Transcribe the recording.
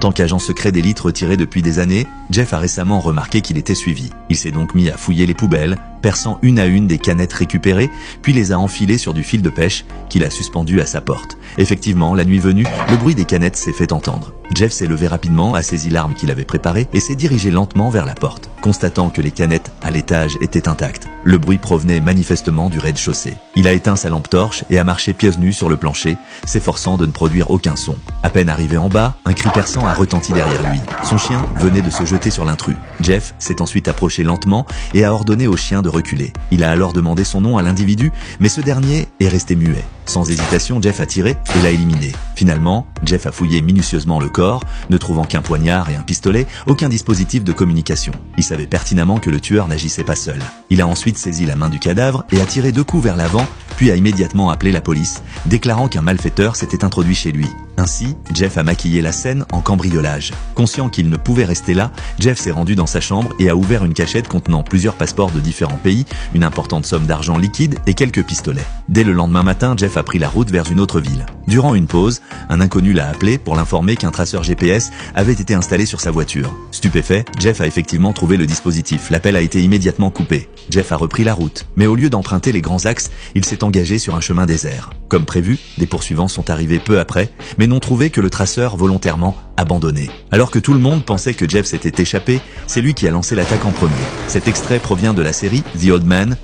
tant qu'agent secret d'élite retiré depuis des années, Jeff a récemment remarqué qu'il était suivi. Il s'est donc mis à fouiller les poubelles, perçant une à une des canettes récupérées, puis les a enfilées sur du fil de pêche qu'il a suspendu à sa porte. Effectivement, la nuit venue, le bruit des canettes s'est fait entendre. Jeff s'est levé rapidement, a saisi l'arme qu'il avait préparée et s'est dirigé lentement vers la porte. Constatant que les canettes à l'étage étaient intactes, le bruit provenait manifestement du rez-de-chaussée. Il a éteint sa lampe torche et a marché pieds nus sur le plancher, s'efforçant de ne produire aucun son. À peine arrivé en bas, un cri perçant a retenti derrière lui. Son chien venait de se jeter sur l'intrus. Jeff s'est ensuite approché lentement et a ordonné au chien de reculer. Il a alors demandé son nom à l'individu, mais ce dernier est resté muet. Sans hésitation, Jeff a tiré et l'a éliminé. Finalement, Jeff a fouillé minutieusement le corps, ne trouvant qu'un poignard et un pistolet, aucun dispositif de communication. Il savait pertinemment que le tueur n'agissait pas seul. Il a ensuite saisi la main du cadavre et a tiré 2 coups vers l'avant, puis a immédiatement appelé la police, déclarant qu'un malfaiteur s'était introduit chez lui. Ainsi, Jeff a maquillé la scène en cambriolage. Conscient qu'il ne pouvait rester là, Jeff s'est rendu dans sa chambre et a ouvert une cachette contenant plusieurs passeports de différents pays, une importante somme d'argent liquide et quelques pistolets. Dès le lendemain matin, Jeff a pris la route vers une autre ville. Durant une pause, un inconnu l'a appelé pour l'informer qu'un traceur GPS avait été installé sur sa voiture. Stupéfait, Jeff a effectivement trouvé le dispositif. L'appel a été immédiatement coupé. Jeff a repris la route, mais au lieu d'emprunter les grands axes, il s'est engagé sur un chemin désert. Comme prévu, des poursuivants sont arrivés peu après, mais n'ont trouvé que le traceur volontairement abandonné. Alors que tout le monde pensait que Jeff s'était échappé, c'est lui qui a lancé l'attaque en premier. Cet extrait provient de la série The Old Man